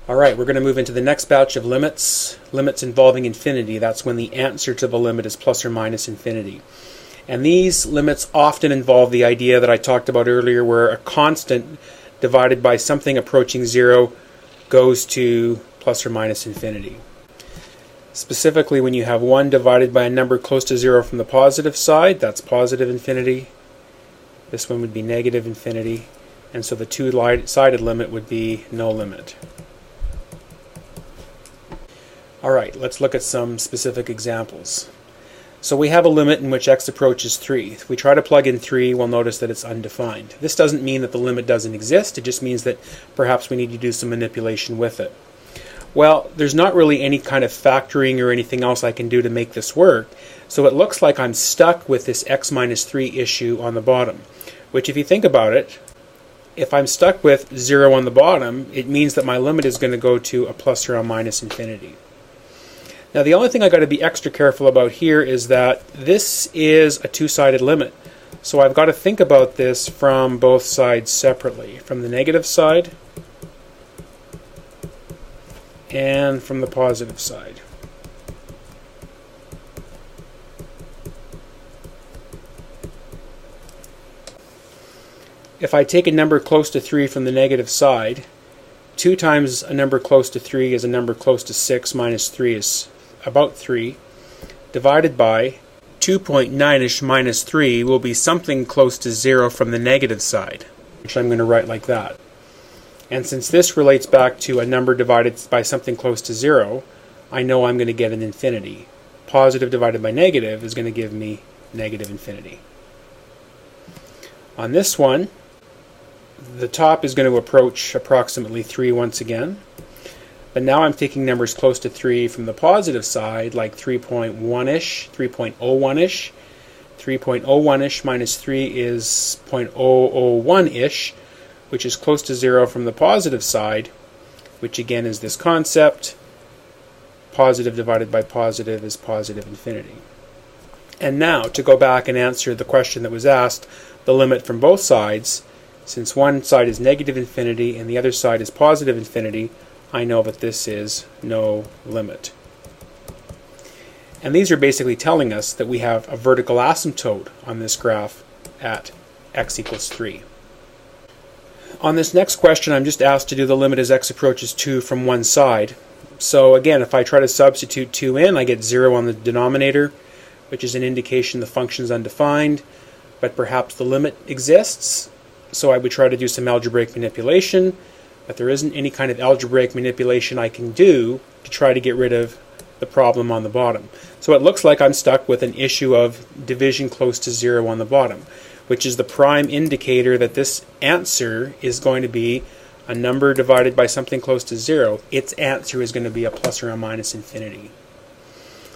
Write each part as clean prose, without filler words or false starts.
Alright, we're going to move into the next batch of limits. Limits involving infinity. That's when the answer to the limit is plus or minus infinity. And these limits often involve the idea that I talked about earlier, where a constant divided by something approaching zero goes to plus or minus infinity. Specifically, when you have 1 divided by a number close to 0 from the positive side, that's positive infinity. This one would be negative infinity. And so the two-sided limit would be no limit. Alright, let's look at some specific examples. So we have a limit in which x approaches 3. If we try to plug in 3, we'll notice that it's undefined. This doesn't mean that the limit doesn't exist, it just means that perhaps we need to do some manipulation with it. Well, there's not really any kind of factoring or anything else I can do to make this work, so it looks like I'm stuck with this x minus 3 issue on the bottom, which if you think about it, if I'm stuck with 0 on the bottom, it means that my limit is going to go to a plus or a minus infinity. Now the only thing I've got to be extra careful about here is that this is a two-sided limit. So I've got to think about this from both sides separately, from the negative side and from the positive side. If I take a number close to 3 from the negative side, 2 times a number close to 3 is a number close to 6 minus 3 is about 3, divided by 2.9ish minus 3 will be something close to 0 from the negative side, which I'm going to write like that. And since this relates back to a number divided by something close to 0, I know I'm going to get an infinity. Positive divided by negative is going to give me negative infinity. On this one, the top is going to approach approximately 3 once again. But now I'm taking numbers close to 3 from the positive side, like 3.1ish, 3.01ish. 3.01ish minus 3 is 0.001ish, which is close to 0 from the positive side, which again is this concept. Positive divided by positive is positive infinity. And now, to go back and answer the question that was asked, the limit from both sides, since one side is negative infinity and the other side is positive infinity, I know that this is no limit. And these are basically telling us that we have a vertical asymptote on this graph at x equals 3. On this next question, I'm just asked to do the limit as x approaches 2 from one side. So again, if I try to substitute 2 in, I get 0 on the denominator, which is an indication the function is undefined, but perhaps the limit exists. So I would try to do some algebraic manipulation, but there isn't any kind of algebraic manipulation I can do to try to get rid of the problem on the bottom. So it looks like I'm stuck with an issue of division close to 0 on the bottom, which is the prime indicator that this answer is going to be a number divided by something close to 0. Its answer is going to be a plus or a minus infinity.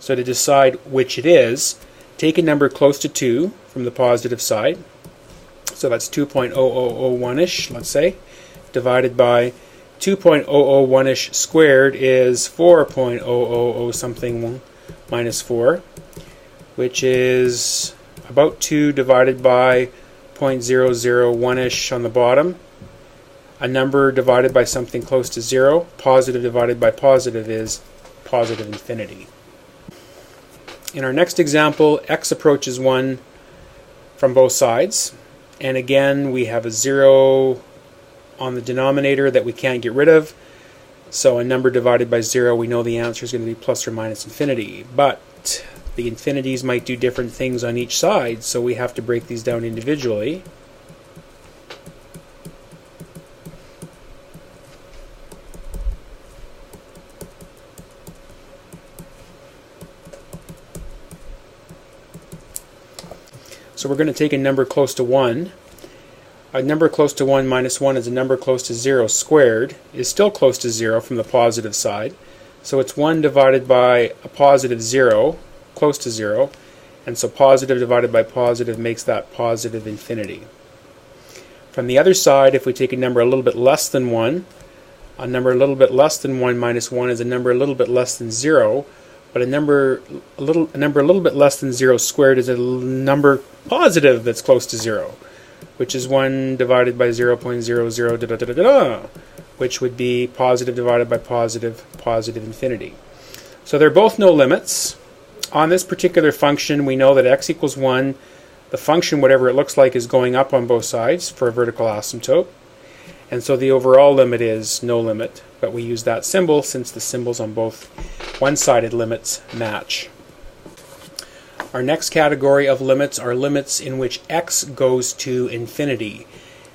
So to decide which it is, take a number close to 2 from the positive side. So that's 2.0001ish, let's say, divided by 2.001ish squared is 4.000 something minus 4, which is about 2 divided by 0.001ish on the bottom. A number divided by something close to 0, positive divided by positive is positive infinity. In our next example, x approaches 1 from both sides. And again, we have a 0 on the denominator that we can't get rid of. So a number divided by 0, we know the answer is going to be plus or minus infinity. But the infinities might do different things on each side, so we have to break these down individually. So we're going to take a number close to 1. A number close to 1 minus 1 is a number close to 0 squared, is still close to 0 from the positive side. So it's 1 divided by a positive 0, close to 0, and so positive divided by positive makes that positive infinity. From the other side, if we take a number a little bit less than 1, a number a little bit less than 1 minus 1 is a number a little bit less than 0, but a number a little bit less than 0 squared is a number positive that's close to 0, which is 1 divided by 0.00 da da da da da, which would be positive divided by positive, positive infinity. So they're both no limits. On this particular function, we know that x equals 1. The function, whatever it looks like, is going up on both sides for a vertical asymptote. And so the overall limit is no limit, but we use that symbol since the symbols on both one-sided limits match. Our next category of limits are limits in which x goes to infinity.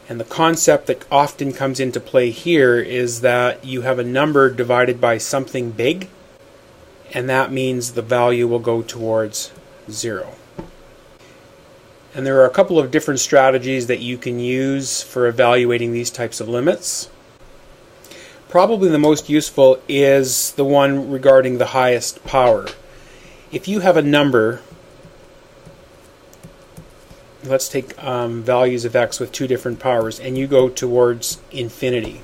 And the concept that often comes into play here is that you have a number divided by something big, and that means the value will go towards 0. And there are a couple of different strategies that you can use for evaluating these types of limits. Probably the most useful is the one regarding the highest power. If you have a number, let's take values of x with two different powers, and you go towards infinity.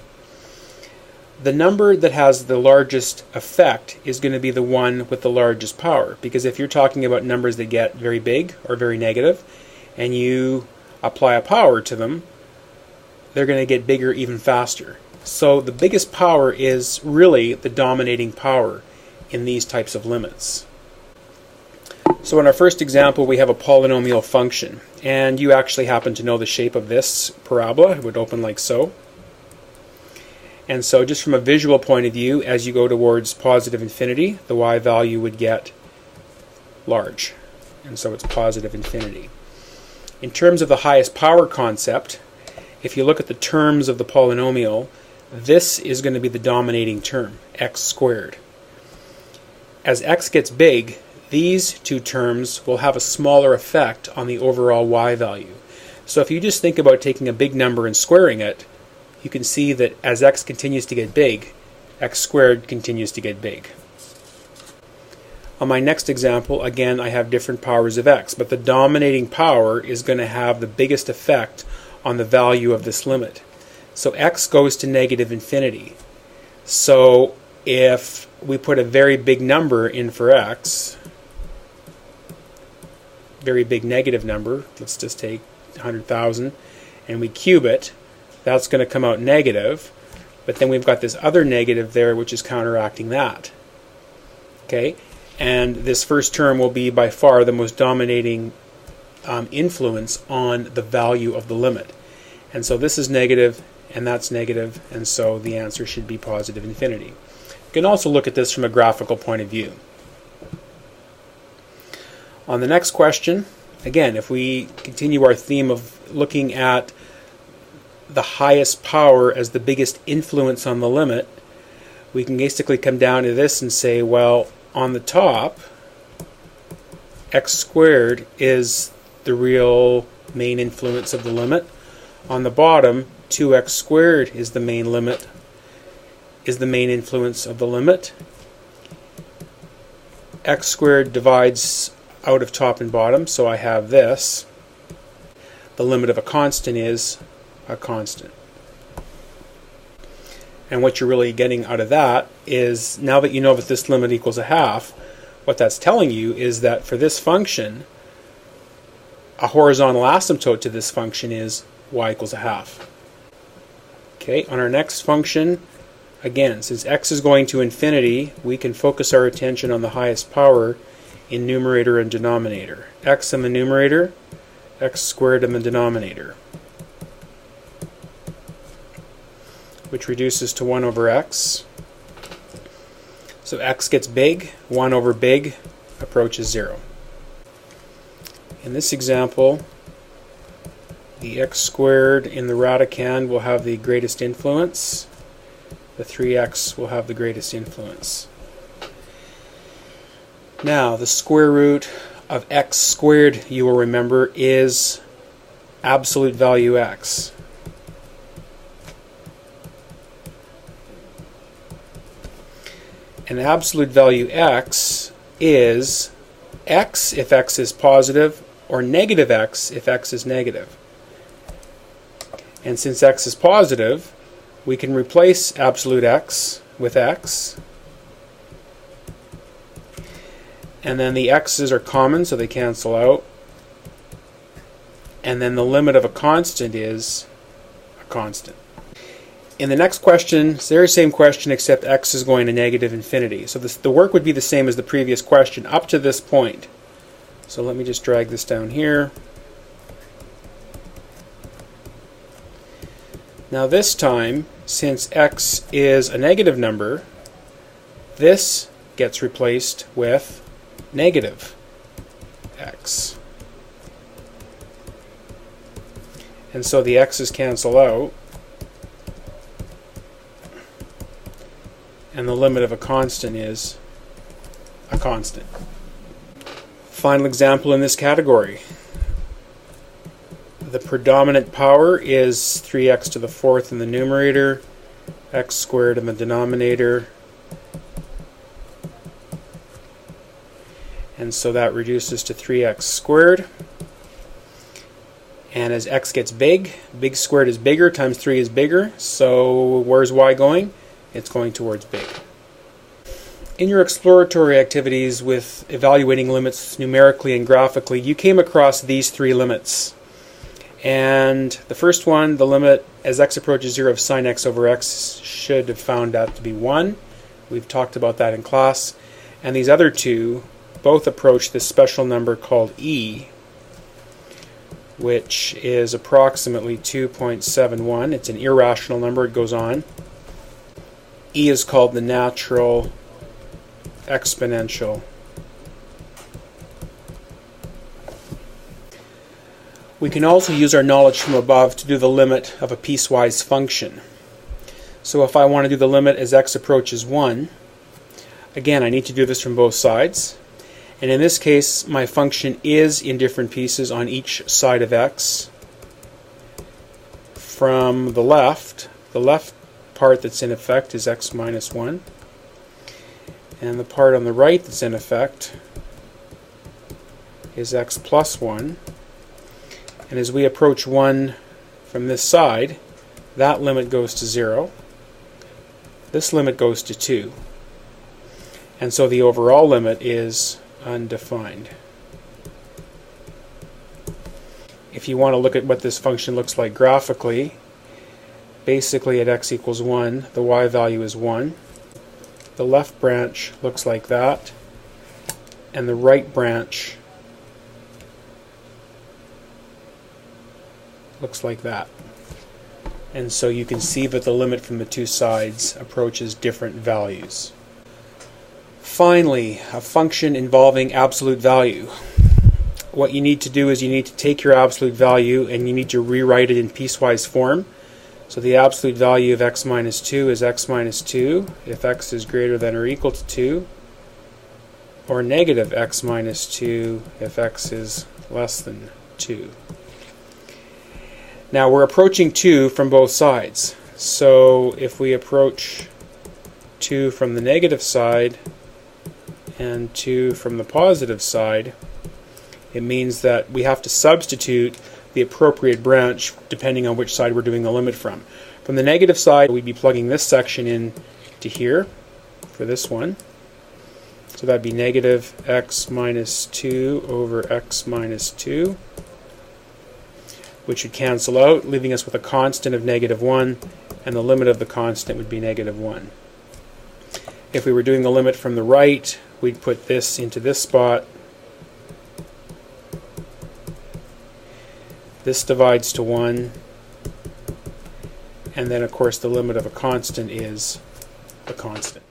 The number that has the largest effect is going to be the one with the largest power, because if you're talking about numbers that get very big or very negative, and you apply a power to them, they're going to get bigger even faster. So the biggest power is really the dominating power in these types of limits. So in our first example, we have a polynomial function, and you actually happen to know the shape of this parabola. It would open like so. And so just from a visual point of view, as you go towards positive infinity, the y value would get large. And so it's positive infinity. In terms of the highest power concept, if you look at the terms of the polynomial, this is going to be the dominating term, x squared. As x gets big, these two terms will have a smaller effect on the overall y value. So if you just think about taking a big number and squaring it, you can see that as x continues to get big, x squared continues to get big. On my next example, again, I have different powers of x, but the dominating power is going to have the biggest effect on the value of this limit. So x goes to negative infinity. So if we put a very big number in for x, very big negative number, let's just take 100,000, and we cube it, that's going to come out negative, but then we've got this other negative there which is counteracting that. Okay? And this first term will be by far the most dominating influence on the value of the limit. And so this is negative, and that's negative, and so the answer should be positive infinity. You can also look at this from a graphical point of view. On the next question, again, if we continue our theme of looking at the highest power as the biggest influence on the limit, we can basically come down to this and say, well, on the top, x squared is the real main influence of the limit. On the bottom, 2x squared is the main influence of the limit. X squared divides out of top and bottom, so I have this. The limit of a constant is a constant. And what you're really getting out of that is, now that you know that this limit equals a half, what that's telling you is that for this function, a horizontal asymptote to this function is y equals a half. Okay, on our next function, again, since x is going to infinity, we can focus our attention on the highest power in numerator and denominator. X in the numerator, x squared in the denominator, which reduces to 1 over x. So x gets big, 1 over big approaches 0. In this example, the x squared in the radicand will have the greatest influence. The 3x will have the greatest influence. Now, the square root of x squared, you will remember, is absolute value x. And absolute value x is x if x is positive, or negative x if x is negative. And since x is positive, we can replace absolute x with x. And then the x's are common, so they cancel out. And then the limit of a constant is a constant. In the next question, it's the very same question except x is going to negative infinity. So the work would be the same as the previous question up to this point. So let me just drag this down here. Now this time, since x is a negative number, this gets replaced with negative x. And so the x's cancel out, and the limit of a constant is a constant. Final example in this category. The predominant power is 3x to the fourth in the numerator, x squared in the denominator, and so that reduces to 3x squared. And as x gets big, big squared is bigger, times 3 is bigger, so where's y going? It's going towards big. In your exploratory activities with evaluating limits numerically and graphically, you came across these three limits. And the first one, the limit as x approaches 0 of sine x over x, should have found that to be 1. We've talked about that in class. And these other two both approach this special number called e, which is approximately 2.71. It's an irrational number, it goes on. E is called the natural exponential. We can also use our knowledge from above to do the limit of a piecewise function. So if I want to do the limit as x approaches 1, again I need to do this from both sides. And in this case my function is in different pieces on each side of x. From the left part that's in effect is x minus 1. And the part on the right that's in effect is x plus 1. And as we approach 1 from this side, that limit goes to 0. This limit goes to 2. And so the overall limit is undefined. If you want to look at what this function looks like graphically, basically at x equals 1, the y value is 1. The left branch looks like that, and the right branch looks like that. And so you can see that the limit from the two sides approaches different values. Finally, a function involving absolute value. What you need to do is you need to take your absolute value and you need to rewrite it in piecewise form. So the absolute value of x minus 2 is x minus 2 if x is greater than or equal to 2, or negative x minus 2 if x is less than 2. Now we're approaching 2 from both sides. So if we approach 2 from the negative side and 2 from the positive side, it means that we have to substitute the appropriate branch depending on which side we're doing the limit from. From the negative side, we'd be plugging this section in to here for this one. So that'd be negative x minus 2 over x minus 2, which would cancel out, leaving us with a constant of negative 1, and the limit of the constant would be negative 1. If we were doing the limit from the right, we'd put this into this spot. This divides to 1, and then of course the limit of a constant is a constant.